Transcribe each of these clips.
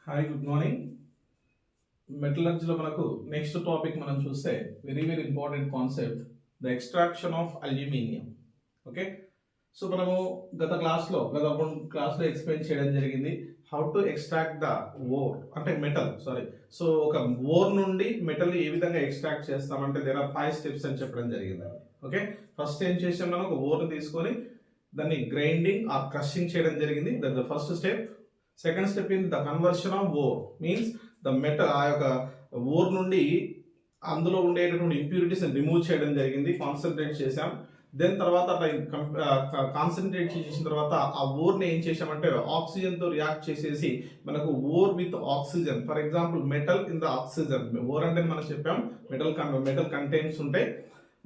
Hi good morning. మెటలర్జీలో మనకు next topic మనం చూస్తే very important concept the extraction of aluminium. Okay, so మనము గత క్లాస్లో ఎక్స్ప్లెయిన్ చేయడం జరిగింది how to extract the ore అంటే మెటల్ సో ఒక ఓర్ నుండి మెటల్ ఏ విధంగా ఎక్స్ట్రాక్ట్ చేస్తామంటే దేర్ ఆర్ 5 స్టెప్స్ అని చెప్పడం జరిగింది. ఓకే, ఫస్ట్ ఏం చేసాం, మనం ఒక ఓర్ని తీసుకొని దాన్ని గ్రైండింగ్ ఆర్ క్రషింగ్ చేయడం జరిగింది. That the first step. Second step in the conversion of ore means the metal ఆ యొక్క ఓర్ నుండి అందులో ఉండేటటువంటి ఇంప్యూరిటీస్ రిమూవ్ చేయడం జరిగింది, కాన్సన్ట్రేట్ చేసాం. దెన్ తర్వాత కాన్సన్ట్రేట్ చేసిన తర్వాత ఆ ఓర్ని ఏం చేసామంటే ఆక్సిజన్తో రియాక్ట్ చేసేసి మనకు ore with oxygen, for example metal in the oxygen. Ore అంటే మనం చెప్పాం మెటల్ కంటెంట్స్ ఉంటాయి.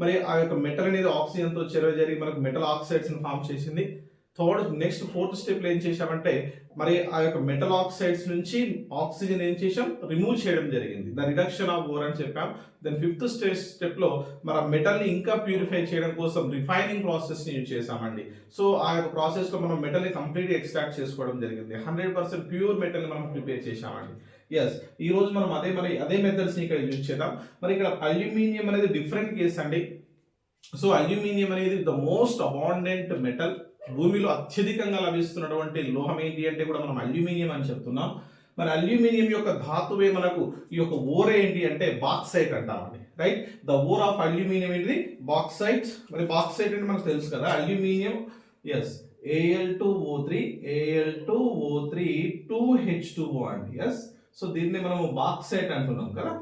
మరి ఆ యొక్క మెటల్ అనేది ఆక్సిజన్తో చెరవ జరిగి మనకు మెటల్ ఆక్సైడ్స్ని ఫామ్ చేసింది. ఫోర్త్ స్టెప్ ఏం చేసామంటే మరి ఆ యొక్క మెటల్ ఆక్సైడ్స్ నుంచి ఆక్సిజన్ ఏం చేసాం, రిమూవ్ చేయడం జరిగింది, ద రిడక్షన్ ఆఫ్ ఓర్ అని చెప్పాం. దెన్ ఫిఫ్త్ స్టెప్ లో మన మెటల్ ని ఇంకా ప్యూరిఫై చేయడం కోసం రిఫైనింగ్ ప్రాసెస్ ని యూజ్ చేసామండి. సో ఆ యొక్క ప్రాసెస్ లో మనం మెటల్ ని కంప్లీట్ ఎక్స్ట్రాక్ట్ చేసుకోవడం జరిగింది. 100% ప్యూర్ మెటల్ ని మనం ప్రిపేర్ చేసామండి. ఎస్, ఈ రోజు మనం అదే మెథడ్స్ ని ఇక్కడ యూజ్ చేద్దాం. మరి ఇక్కడ అల్యూమినియం అనేది డిఫరెంట్ కేస్ అండి. సో అల్యూమినియం అనేది ద మోస్ట్ అబాండెంట్ మెటల్, భూమిలో అత్యధికంగా లభిస్తున్నటువంటి లోహం ఏంటి అంటే కూడా మనం అల్యూమినియం అని చెప్తున్నాం. మరి అల్యూమినియం యొక్క ధాతువే మనకు ఈ యొక్క ఓర్ ఏంటి అంటే బాక్సైట్ అంటామండి. Right, the ore of aluminium ఏంటి, బాక్సైట్. మరి బాక్సైట్ అంటే మనకు తెలుసు కదా, aluminium yes Al2O3 Al2O3 2H2O అండి. ఎస్, సో దీన్ని మనము బాక్సైట్ అంటున్నాం కదా.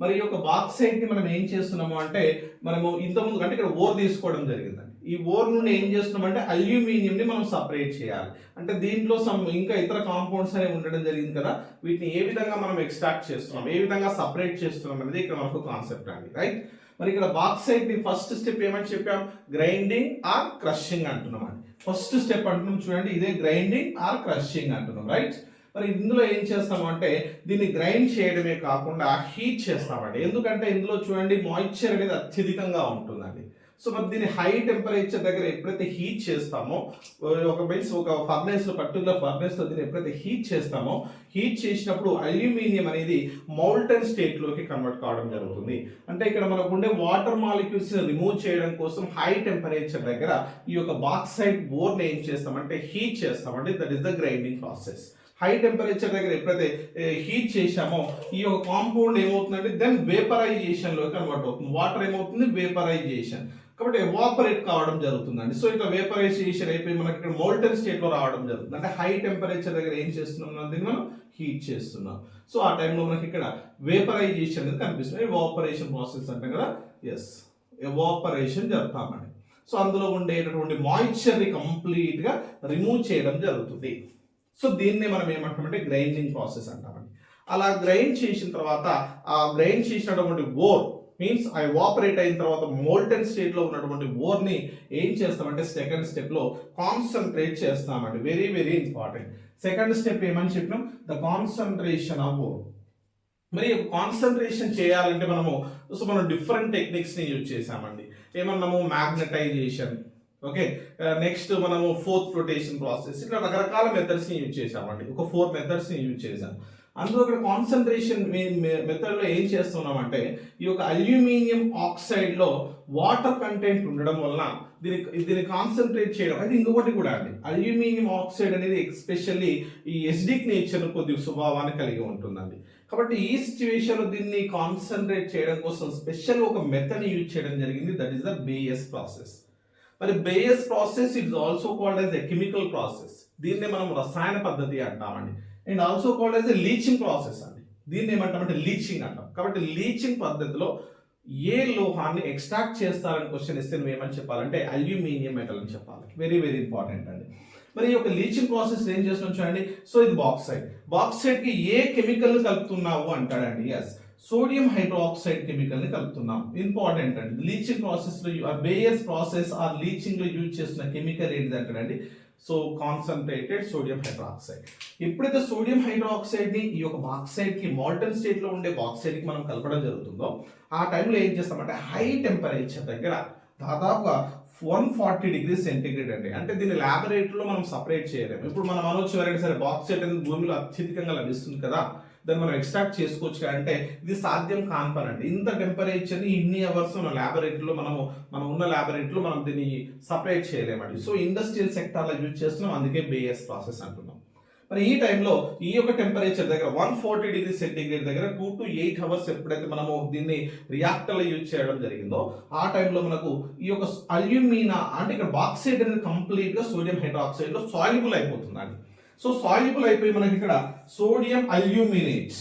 మరి ఈ యొక్క బాక్సైట్ ని మనం ఏం చేస్తున్నాము అంటే మనము ఇంతకుముందు అంటే ఇక్కడ ఓర్ తీసుకోవడం జరిగిందండి. ఈ ఓర్ నుండి ఏం చేస్తున్నాం అంటే అల్యూమినియం ని మనం సపరేట్ చేయాలి. అంటే దీంట్లో ఇంకా ఇతర కాంపౌండ్స్ అనేవి ఉండడం జరిగింది కదా, వీటిని ఏ విధంగా మనం ఎక్స్ట్రాక్ట్ చేస్తున్నాం, ఏ విధంగా సపరేట్ చేస్తున్నాం అనేది ఇక్కడ మనకు కాన్సెప్ట్ అండి. రైట్, మరి ఇక్కడ బాక్సైట్ ని ఫస్ట్ స్టెప్ ఏమని చెప్పాం, గ్రైండింగ్ ఆర్ క్రషింగ్ అంటున్నాం అండి. ఫస్ట్ స్టెప్ అంటున్నాం చూడండి, ఇదే గ్రైండింగ్ ఆర్ క్రషింగ్ అంటున్నాం. రైట్, మరి ఇందులో ఏం చేస్తాము అంటే దీన్ని గ్రైండ్ చేయడమే కాకుండా హీట్ చేస్తామండి. ఎందుకంటే ఇందులో చూడండి మాయిశ్చర్ అనేది అత్యధికంగా ఉంటుందండి. సో మరి దీన్ని హై టెంపరేచర్ దగ్గర ఎప్పుడైతే హీట్ చేస్తామో ఒక పర్టికులర్ ఫర్నెస్ లో దీన్ని ఎప్పుడైతే హీట్ చేస్తామో, హీట్ చేసినప్పుడు అల్యూమినియం అనేది మౌల్టన్ స్టేట్ లోకి కన్వర్ట్ కావడం జరుగుతుంది. అంటే ఇక్కడ మనకు ఉండే వాటర్ మాలిక్యూల్స్ రిమూవ్ చేయడం కోసం హై టెంపరేచర్ దగ్గర ఈ యొక్క బాక్సైట్ ఓర్ ని ఏం చేస్తామంటే హీట్ చేస్తామండి. That is the grinding process. High temperature దగ్గర ఎప్పుడైతే హీట్ చేసామో ఈ యొక్క కాంపౌండ్ ఏమవుతుందంటే దెన్ వేపరైజేషన్ లో కన్వర్ట్ అవుతుంది. వాటర్ ఏమవుతుంది, వేపరైజేషన్, కాబట్టి ఎవాపరేట్ కావడం జరుగుతుందండి. సో ఇట్లా వేపరైజేషన్ అయిపోయి మనకి ఇక్కడ మోల్టన్ స్టేట్ లో రావడం జరుగుతుంది. అంటే హై టెంపరేచర్ దగ్గర ఏం చేస్తున్నాం, దీన్ని మనం హీట్ చేస్తున్నాం. సో ఆ టైంలో మనకి ఇక్కడ వేపరైజేషన్ అనేది కనిపిస్తుంది. ఎవాపరేషన్ ప్రాసెస్ అంటాం కదా. Yes, evaporation జరుగుతామండి. సో అందులో ఉండేటటువంటి మాయిశ్చర్ ని కంప్లీట్ గా రిమూవ్ చేయడం జరుగుతుంది. సో దీన్నే మనం ఏమంటామంటే గ్రైండింగ్ ప్రాసెస్ అంటామండి. అలా గ్రైండ్ చేసిన తర్వాత ఆ గ్రైండ్ చేసినటువంటి ఓర్ మీన్స్ ఆ ఎవాపరేట్ అయిన తర్వాత మోల్టెన్ స్టేట్ లో ఉన్నటువంటి ఓర్ ని ఏం చేస్తామంటే సెకండ్ స్టెప్ లో కాన్సన్ట్రేట్ చేస్తామండి. Very important. సెకండ్ స్టెప్ ఏమని చెప్పినాం, ద కాన్సన్ట్రేషన్ ఆఫ్ ఓర్. మరి కాన్సన్ట్రేషన్ చేయాలంటే మనం డిఫరెంట్ టెక్నిక్స్ ని యూజ్ చేసామండి. ఏమన్నాము, మ్యాగ్నటైజేషన్, ఓకే, నెక్స్ట్ మనము ఫోర్త్ ఫ్లోటేషన్ ప్రాసెస్, ఇట్లా రకరకాల మెథడ్స్ ని యూజ్ చేసామండి. ఒక 4 మెథడ్స్ ని యూజ్ చేసాం. అందులో ఇక్కడ కాన్సన్ట్రేషన్ మెథడ్ లో ఏం చేస్తున్నామంటే ఈ యొక్క అల్యూమినియం ఆక్సైడ్ లో వాటర్ కంటెంట్ ఉండడం వలన దీన్ని కాన్సన్ట్రేట్ చేయడం. అయితే ఇంకొకటి కూడా అండి, అల్యూమినియం ఆక్సైడ్ అనేది ఎస్పెషల్లీ ఈ ఎసిడిక్ నేచర్ కొద్ది స్వభావాన్ని కలిగి ఉంటుందండి. కాబట్టి ఈ సిచ్యువేషన్ లో దీన్ని కాన్సన్ట్రేట్ చేయడం కోసం స్పెషల్ ఒక మెథడ్ ని యూజ్ చేయడం జరిగింది. That is the Bayer's process. మరి Bayer's process it also called as a chemical process. దీన్నే మనం రసాయన పద్ధతి అంటామండి. And also called as a leaching process అండి. దీన్ని ఏమంటామంటే లీచింగ్ అంటాం. కాబట్టి లీచింగ్ పద్ధతిలో ఏ లోహాన్ని ఎక్స్ట్రాక్ట్ చేస్తారని క్వశ్చన్ ఇస్తే నువ్వు ఏమని చెప్పాలంటే అల్యూమినియం మెటల్ అని చెప్పాలి. వెరీ ఇంపార్టెంట్ అండి. మరి ఈ యొక్క లీచింగ్ ప్రాసెస్ ఏం చేస్తున్నాం చూడండి. సో ఇది బాక్సైట్ కి ఏ కెమికల్ కలుపుతున్నావు అంటాడండి. ఎస్, సోడియం హైడ్రాక్సైడ్ కెమికల్ ని కలుపుతున్నాం. ఇంపార్టెంట్ అండి. లీచింగ్ ప్రాసెస్ లో బేయస్ ప్రాసెస్ ఆర్ లీచింగ్ లో యూజ్ చేస్తున్న కెమికల్ ఏంటిది అంటాడండి, సో కాన్సన్ట్రేటెడ్ సోడియం హైడ్రాక్సైడ్. ఎప్పుడైతే సోడియం హైడ్రాక్సైడ్ ని ఈ యొక్క బాక్సైడ్ కి మోల్టన్ స్టేట్ లో ఉండే బాక్సైడ్ కి మనం కలపడం జరుగుతుందో ఆ టైంలో ఏం చేస్తామంటే హై టెంపరేచర్ దగ్గర దాదాపుగా 140°C అండి. అంటే దీన్ని ల్యాబొరేటరీలో మనం సపరేట్ చేయలేము. ఇప్పుడు మనం అనొచ్చు ఎవరైనా సరే బాక్సైట్ అనేది భూమిలో అత్యధికంగా లభిస్తుంది కదా, దాన్ని మనం ఎక్స్ట్రాక్ట్ చేసుకోవచ్చు అంటే ఇది సాధ్యం కాని పని అండి. ఇంత టెంపరేచర్ని ఇన్ని అవర్స్ మన ల్యాబొరేటరీలో మనం ఉన్న ల్యాబొరేటరీలో మనం దీన్ని సపరేట్ చేయలేమండి. సో ఇండస్ట్రియల్ సెక్టార్లో యూజ్ చేస్తున్నాం, అందుకే బేఎస్ ప్రాసెస్ అంటున్నాం. మరి ఈ టైంలో ఈ యొక్క టెంపరేచర్ దగ్గర 140°C దగ్గర 2 to 8 hours ఎప్పుడైతే మనము దీన్ని రియాక్టర్లో యూజ్ చేయడం జరిగిందో ఆ టైంలో మనకు ఈ యొక్క అల్యూమినా అంటే ఇక్కడ బాక్సైట్ అనేది కంప్లీట్ గా సోడియం హైడ్రాక్సైడ్ లో సాల్యుబుల్ అయిపోతుందండి. సో సాల్యుబుల్ అయిపోయి మనకి ఇక్కడ సోడియం అల్యూమినేట్,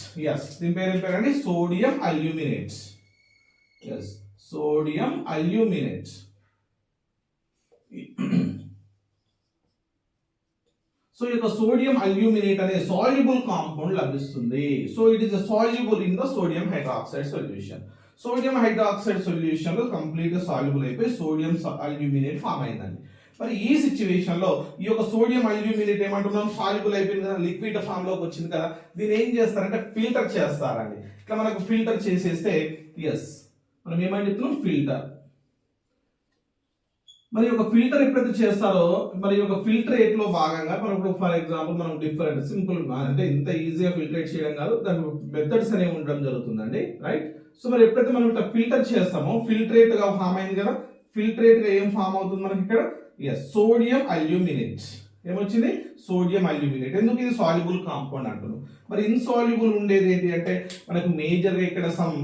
దీని పేరు ఏం పేరండి, sodium aluminate. Sodium aluminate. So ఈ యొక్క సోడియం అల్యూమినేట్ అనే సాల్యుబుల్ కాంపౌండ్ లభిస్తుంది. So it is soluble in the sodium hydroxide solution. Sodium hydroxide solution లో కంప్లీట్ గా సాల్యుబుల్ అయిపోయి సోడియం అల్యూమినేట్ ఫామ్ అయిందండి. మరి ఈ సిచ్యువేషన్ లో ఈ యొక్క సోడియం అల్యూమినేట్ ఏమంటున్నాం, సాల్యుబుల్ అయిపోయింది కదా, లిక్విడ్ ఫామ్ లోకి వచ్చింది కదా, దీన్ని ఏం చేస్తారంటే ఫిల్టర్ చేస్తారండి. ఇట్లా మనకు ఫిల్టర్ చేసేస్తే మనం ఏమని చెప్తున్నాం, ఫిల్టర్. మరి ఒక ఫిల్టర్ ఎప్పుడైతే చేస్తారో మరి ఒక ఫిల్టరేట్ లో భాగంగా మనం ఇప్పుడు ఫర్ ఎగ్జాంపుల్ మనం డిఫరెంట్ సింపుల్ అంటే ఇంత ఈజీగా ఫిల్టరేట్ చేయడం కాదు, దాని మెథడ్స్ అనేవి ఉండడం జరుగుతుందండి, రైట్. సో మరి ఎప్పుడైతే మనం ఇట్లా ఫిల్టర్ చేస్తామో ఫిల్టరేట్ గా ఫామ్ అయింది కదా, ఫిల్టరేట్ గా ఏం ఫామ్ అవుతుంది మనకి ఇక్కడ, సోడియం అల్యూమినేట్. ఏమొచ్చింది, సోడియం అల్యూమినేట్. ఎందుకు ఇది సాల్యుబుల్ కాంపౌండ్ అంటున్నాం. మరి ఇన్సాల్యుబుల్ ఉండేది ఏంటి అంటే మనకు మేజర్ గా ఇక్కడ సమ్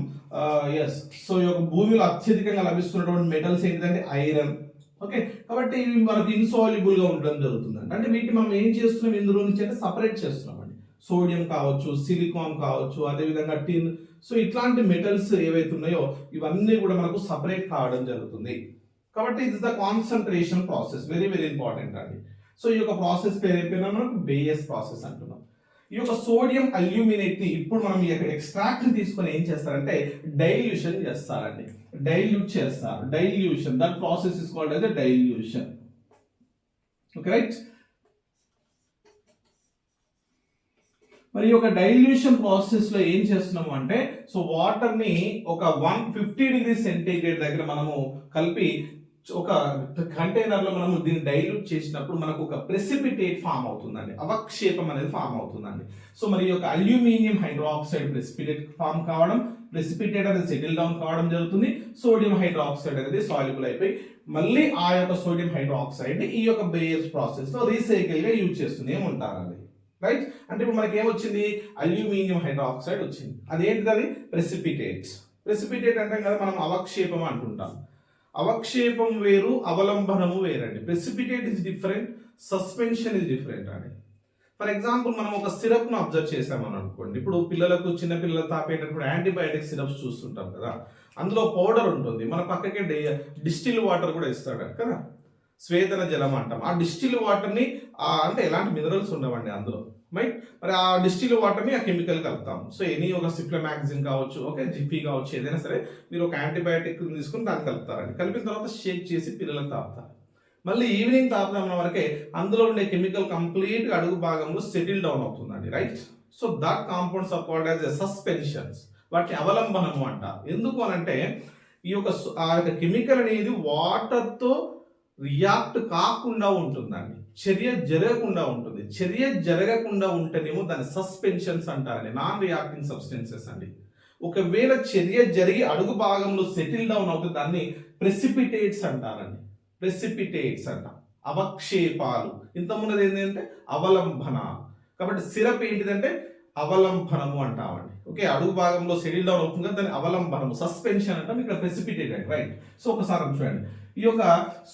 సో ఈ యొక్క భూమిలో అత్యధికంగా లభిస్తున్నటువంటి మెటల్స్ ఏంటంటే ఐరన్. ఓకే, కాబట్టి ఇవి మనకు ఇన్సాల్యుబుల్ గా ఉండడం జరుగుతుంది. అంటే వీటిని మనం ఏం చేస్తున్నాం, ఇందులో నుంచి అంటే సపరేట్ చేస్తున్నాం అండి. సోడియం కావచ్చు, సిలికాన్ కావచ్చు, అదేవిధంగా టిన్. సో ఇట్లాంటి మెటల్స్ ఏవైతే ఉన్నాయో ఇవన్నీ కూడా మనకు సపరేట్ కావడం జరుగుతుంది. కాబట్టి ఇది the concentration process, very very important అండి. సో ఈ యొక్క ప్రాసెస్ పేరు అయిపోయినా మనకు బేయస్ ప్రాసెస్ అంటున్నాం. ఈ యొక్క సోడియం అల్యూమినేట్ ని ఇప్పుడు మనం ఈ యొక్క ఎక్స్ట్రాక్ట్ తీసుకొని ఏం చేస్తారంటే డైల్యూషన్ చేస్తారండి, డైల్యూట్ చేస్తారు. Dilution, that process is called as dilution. Okay, right. మరి ఒక డైల్యూషన్ ప్రాసెస్ లో ఏం చేస్తున్నాము అంటే సో వాటర్ ని ఒక 150°C దగ్గర మనము కలిపి ఒక కంటైనర్ లో మనము దీన్ని డైల్యూట్ చేసినప్పుడు మనకు ఒక ప్రెసిపిటేట్ ఫామ్ అవుతుందండి, అవక్షేపం అనేది ఫామ్ అవుతుందండి. సో మరి ఈ యొక్క అల్యూమినియం హైడ్రాక్సైడ్ ప్రెసిపిటేట్ ఫామ్ కావడం, ప్రెసిపిటేట్ అనేది సెటిల్ డౌన్ కావడం జరుగుతుంది. సోడియం హైడ్రాక్సైడ్ అనేది సాల్యుబుల్ అయిపోయి మళ్ళీ ఆ యొక్క సోడియం హైడ్రాక్సైడ్ ని ఈ యొక్క బేయస్ ప్రాసెస్ లో రీసైకిల్ గా యూజ్ చేస్తూనే ఉంటారండి, రైట్. అంటే ఇప్పుడు మనకి ఏమొచ్చింది, అల్యూమినియం హైడ్రాక్సైడ్ వచ్చింది. అదేంటిది, అది ప్రెసిపిటేట్. ప్రెసిపిటేట్ అంటే కదా మనం అవక్షేపం అంటుంటాం. అవక్షేపం వేరు, అవలంబనము వేరండి. Precipitate is different, suspension is different అండి. ఫర్ ఎగ్జాంపుల్ మనం ఒక సిరప్ ను అబ్జర్వ్ చేసామని అనుకోండి. ఇప్పుడు పిల్లలకు, చిన్న పిల్లలు తాపేటప్పుడు యాంటీబయాటిక్ సిరప్స్ చూస్తుంటాం కదా, అందులో పౌడర్ ఉంటుంది, మన పక్కకే డిస్టిల్ వాటర్ కూడా ఇస్తాడు కదా, స్వేదన జలం అంటాం. ఆ డిస్టిల్ వాటర్ ని అంటే ఎలాంటి మినరల్స్ ఉండవండి అందులో, రైట్. మరి ఆ డిస్టిల్ వాటర్ ని ఆ కెమికల్ కలుపుతాం. సో ఎనీ ఒక సిఫ్లమాక్సిన్ కావచ్చు, ఓకే, జిఫీ కావచ్చు, ఏదైనా సరే మీరు ఒక యాంటీబయాటిక్ తీసుకుని దాన్ని కలుపుతారండి. కలిపిన తర్వాత షేక్ చేసి పిల్లలకు తాపుతారు. మళ్ళీ ఈవినింగ్ తాపుదాం వరకే అందులో ఉండే కెమికల్ కంప్లీట్ గా అడుగు భాగంలో సెటిల్ డౌన్ అవుతుందండి, right. So that compounds are called as suspensions. వాటిని అవలంబనము అంటారు. ఎందుకు అనంటే ఈ యొక్క కెమికల్ అనేది వాటర్ తో రియాక్ట్ కాకుండా ఉంటుందండి, చర్య జరగకుండా ఉంటుంది. చర్య జరగకుండా ఉంటేనేమో దాన్ని సస్పెన్షన్స్ అంటారండి, నాన్ రియాక్టింగ్ సబ్స్టెన్సెస్ అండి. ఒకవేళ చర్య జరిగి అడుగు భాగంలో సెటిల్ డౌన్ అవుతుంది, దాన్ని ప్రెసిపిటేట్స్ అంటారండి. ప్రెసిపిటేట్స్ అంట, అవక్షేపాలు. ఇంతకుమున్నది ఏంటంటే అవలంబన. కాబట్టి సిరప్ ఏంటిదంటే అవలంబనము అంటామండి. ఓకే, అడుగు భాగంలో సెటిల్ డౌన్ అవుతుంది కదా, దాన్ని అవలంబనము, సస్పెన్షన్ అంటాం. ఇక్కడ ప్రెసిపిటేట్ అండి, రైట్. సో ఒకసారి చూడండి, ఈ యొక్క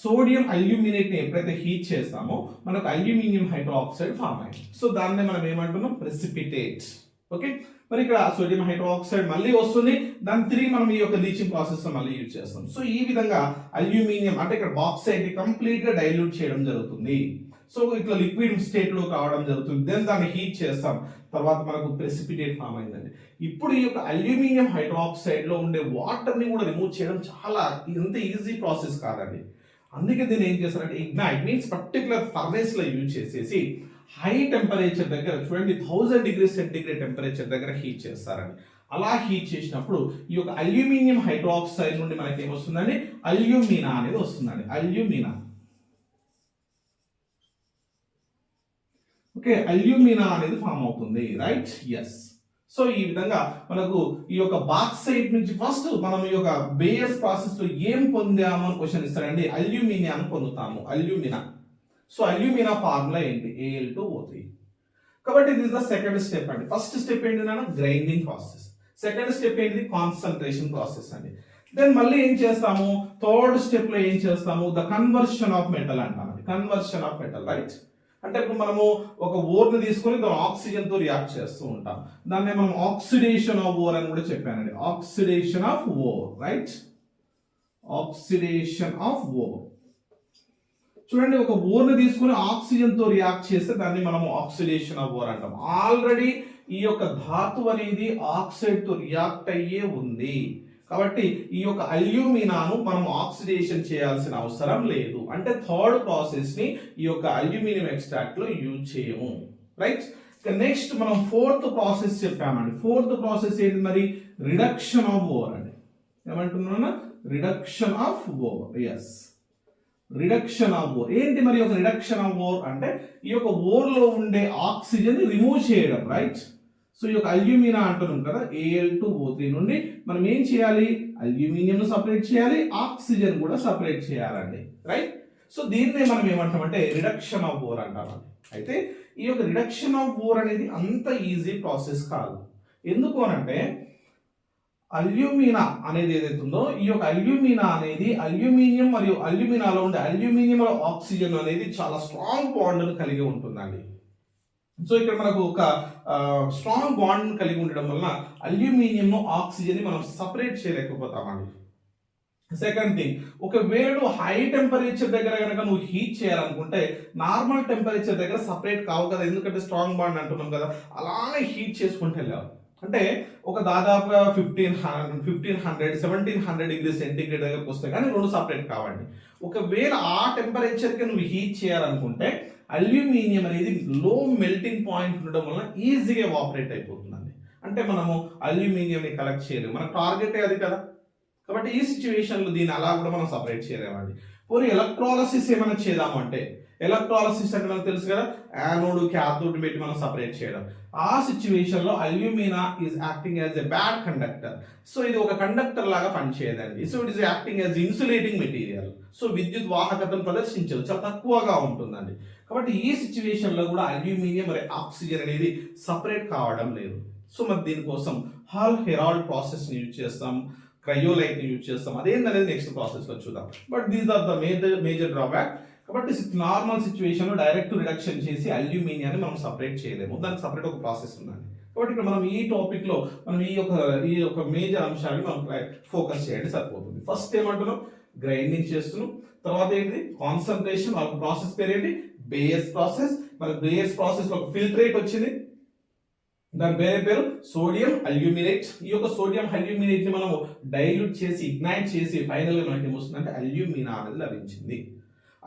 సోడియం అల్యూమినేట్ ని ఎప్పుడైతే హీట్ చేస్తామో మనకు అల్యూమినియం హైడ్రాక్సైడ్ ఫామ్ అయింది. సో దాన్ని మనం ఏమంటున్నాం, ప్రెసిపిటేట్. ఓకే, మరి ఇక్కడ సోడియం హైడ్రాక్సైడ్ మళ్ళీ వస్తుంది, దాన్ని తిరిగి మనం ఈ యొక్క లీచింగ్ ప్రాసెస్ లో మళ్ళీ యూజ్ చేస్తాం. సో ఈ విధంగా అల్యూమినియం అంటే ఇక్కడ బాక్సైడ్ ని కంప్లీట్ గా డైల్యూట్ చేయడం జరుగుతుంది. సో ఇట్లా లిక్విడ్ స్టేట్ లో కావడం జరుగుతుంది. దెన్ దాన్ని హీట్ చేస్తాం, తర్వాత మనకు ప్రెసిపిటేట్ ఫామ్ అయిందండి. ఇప్పుడు ఈ యొక్క అల్యూమినియం హైడ్రాక్సైడ్ లో ఉండే వాటర్ ని కూడా రిమూవ్ చేయడం చాలా ఇంత ఈజీ ప్రాసెస్ కాదండి. అందుకే దీన్ని ఏం చేస్తారంటే ఇగ్నైట్ మీన్స్ పర్టికులర్ ఫర్నేస్ లో యూజ్ చేసేసి హై టెంపరేచర్ దగ్గర చూడండి 1000°C టెంపరేచర్ దగ్గర హీట్ చేస్తారండి. అలా హీట్ చేసినప్పుడు ఈ యొక్క అల్యూమినియం హైడ్రాక్సైడ్ నుండి మనకి ఏమొస్తుందండి, అల్యూమినా అనేది వస్తుందండి, అల్యూమినా. ఓకే, అల్యూమినా అనేది ఫామ్ అవుతుంది, రైట్. ఎస్. సో ఈ విధంగా మనకు ఈ యొక్క బాక్సైట్ నుంచి ఫస్ట్ మనం ఈ యొక్క బేయర్స్ ప్రాసెస్ లో ఏం పొందాము అని క్వశ్చన్ ఇస్తారండి, అల్యూమినియాను పొందుతాము, అల్యూమినా. సో అల్యూమినా ఫార్ములా ఏంటి, Al2O3. కాబట్టి ఇది ఇస్ ద సెకండ్ స్టెప్ అండి. ఫస్ట్ స్టెప్ ఏంటి నాన్న, గ్రైండింగ్ ప్రాసెస్. సెకండ్ స్టెప్ ఏంటి, కాన్సన్ట్రేషన్ ప్రాసెస్ అండి. దెన్ మళ్ళీ ఏం చేస్తాము, థర్డ్ స్టెప్ లో ఏం చేస్తాము, ద కన్వర్షన్ ఆఫ్ మెటల్ అంటామండి, కన్వర్షన్ ఆఫ్ మెటల్, రైట్. అంటే ఇప్పుడు మనము ఒక ఓర్ ని తీసుకొని దాని ఆక్సిజన్ తో రియాక్ట్ చేస్తూ ఉంటాం, దాన్ని మనం ఆక్సిడేషన్ ఆఫ్ ఓర్ అని కూడా చెప్పానండి, oxidation of ore, right, oxidation of ore. చూడండి, ఒక ఓర్ ని తీసుకొని ఆక్సిజన్ తో రియాక్ట్ చేస్తే దాన్ని మనం ఆక్సిడేషన్ ఆఫ్ ఓర్ అంటాం. ఆల్రెడీ ఈ యొక్క ధాతు అనేది ఆక్సైడ్ తో రియాక్ట్ అయ్యే ఉంది కాబట్టి ఈ యొక్క అల్యూమినాను మనం ఆక్సిడేషన్ చేయాల్సిన అవసరం లేదు. అంటే థర్డ్ ప్రాసెస్ ని ఈ యొక్క అల్యూమినియం ఎక్స్ట్రాక్ట్ లో యూజ్ చేయము, రైట్. నెక్స్ట్ మనం ఫోర్త్ ప్రాసెస్ చెప్పామండి. ఫోర్త్ ప్రాసెస్ ఏంటి మరి, రిడక్షన్ ఆఫ్ ఓర్ అండి. ఏమంటున్నా, reduction of ore. Yes, reduction of ore. ఏంటి మరి ఒక రిడక్షన్ ఆఫ్ ఓర్ అంటే ఈ యొక్క ఓర్ లో ఉండే ఆక్సిజన్ రిమూవ్ చేయడం, రైట్. సో ఈ యొక్క అల్యూమినా అంటున్నాం కదా, Al2O3 నుండి మనం ఏం చేయాలి, అల్యూమినియం సపరేట్ చేయాలి, ఆక్సిజన్ కూడా సపరేట్ చేయాలండి, రైట్. సో దీన్నే మనం ఏమంటామంటే రిడక్షన్ ఆఫ్ ఓర్ అంటామండి. అయితే ఈ యొక్క రిడక్షన్ ఆఫ్ ఓర్ అనేది అంత ఈజీ ప్రాసెస్ కాదు. ఎందుకు అనంటే అల్యూమినా అనేది ఏదైతే ఉందో ఈ యొక్క అల్యూమినా అనేది అల్యూమినియం మరియు అల్యూమినాలో ఉండే అల్యూమినియం ఆక్సిజన్ అనేది చాలా స్ట్రాంగ్ బాండ్ కలిగి ఉంటుందండి. సో ఇక్కడ మనకు ఒక స్ట్రాంగ్ బాండ్ కలిగి ఉండడం వలన అల్యూమినియం ఆక్సిజన్ ని మనం సపరేట్ చేయలేకపోతామండి. సెకండ్ థింగ్, ఒకవేళ నువ్వు హై టెంపరేచర్ దగ్గర కనుక నువ్వు హీట్ చేయాలనుకుంటే నార్మల్ టెంపరేచర్ దగ్గర సపరేట్ కావు కదా, ఎందుకంటే స్ట్రాంగ్ బాండ్ అంటున్నాం కదా, అలానే హీట్ చేసుకుంటూ వెళ్ళావు అంటే ఒక దాదాపుగా 1500 1700 డిగ్రీ సెంటీగ్రేడ్ దగ్గరకు వస్తే కానీ రెండు సపరేట్ కావండి. ఒకవేళ ఆ టెంపరేచర్కి నువ్వు హీట్ చేయాలనుకుంటే అల్యూమినియం అనేది లో మెల్టింగ్ పాయింట్ ఉండడం వలన ఈజీగా ఎవాపరేట్ అయిపోతుందండి. అంటే మనము అల్యూమినియంని కలెక్ట్ చేయలేము, మన టార్గెటే అది కదా. కాబట్టి ఈ సిచ్యువేషన్లో దీన్ని అలా కూడా మనం సపరేట్ చేయలేమండి. పోనీ ఎలక్ట్రాలసిస్ ఏమైనా చేద్దాము అంటే, ఎలక్ట్రాలసిస్ అంటే మనకు తెలుసు కదా, యానోడ్ క్యాథోడ్ పెట్టి మనం సపరేట్ చేయడం. ఆ సిచ్యువేషన్ లో alumina is acting as a bad conductor. So ఇది ఒక కండక్టర్ లాగా పనిచేయదండి. So it is acting as insulating material. So విద్యుత్ వాహకతను ప్రదర్శించదు, చాలా తక్కువగా ఉంటుందండి. కాబట్టి ఈ సిచ్యువేషన్ లో కూడా అల్యూమినియం మరి ఆక్సిజన్ అనేది సపరేట్ కావడం లేదు. సో మరి దీనికోసం హాల్ హెరాల్డ్ ప్రాసెస్ ని యూజ్ చేస్తాం, క్రయోలైట్ ని యూజ్ చేస్తాం. అదేంటనేది నెక్స్ట్ ప్రాసెస్ లో చూద్దాం. But these are the major drawback. కాబట్టి నార్మల్ సిచ్యువేషన్ లో డైరెక్ట్ రిడక్షన్ చేసి అల్యూమినియాన్ని మనం సపరేట్ చేయలేము, దానికి సపరేట్ ఒక ప్రాసెస్ ఉందండి. కాబట్టి ఇక్కడ మనం ఈ టాపిక్ లో మనం ఈ యొక్క మేజర్ అంశాన్ని మనం ఫోకస్ చేయండి సరిపోతుంది. ఫస్ట్ ఏమంటున్నాం, గ్రైండింగ్ చేస్తున్నాం. తర్వాత ఏంటి, కాన్సన్ట్రేషన్. వాళ్ళ ప్రాసెస్ పేరు ఏంటి, బేయర్స్ ప్రాసెస్. మన బేయర్స్ ప్రాసెస్ లో ఒక ఫిల్ట్రేట్ వచ్చింది, దాని వేరే పేరు సోడియం అల్యూమినేట్. ఈ యొక్క సోడియం అల్యూమినేట్ ని మనం డైల్యూట్ చేసి ఇగ్నైట్ చేసి ఫైనల్ గా మనకి ఏమొస్తుందంటే అల్యూమినా అనేది లభించింది.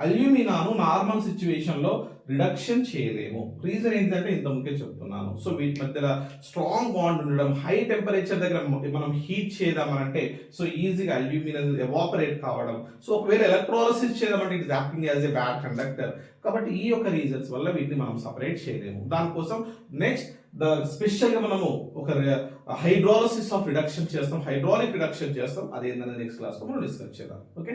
అల్యూమినాను నార్మల్ సిచ్యువేషన్ లో రిడక్షన్ చేయలేము. రీజన్ ఏంటంటే ఇంత ముఖ్యం చెప్తున్నాను. సో వీటి మధ్యలో స్ట్రాంగ్ బాండ్ ఉండడం, హై టెంపరేచర్ దగ్గర మనం హీట్ చేద్దామనంటే సో ఈజీగా అల్యూమినియం ఎవాపరేట్ కావడం. సో ఒకవేళ ఎలక్ట్రాలసిస్ చేద్దామంటే it is acting as a bad conductor. కాబట్టి ఈ యొక్క రీజన్స్ వల్ల వీటిని మనం సపరేట్ చేయలేము. దానికోసం నెక్స్ట్ స్పెషల్ గా మనము ఒక హైడ్రాలసిస్ ఆఫ్ రిడక్షన్ చేస్తాం, హైడ్రాలిక్ రిడక్షన్ చేస్తాం. అదేంటనే నెక్స్ట్ క్లాస్ లో మనం డిస్కస్ చేద్దాం. ఓకే.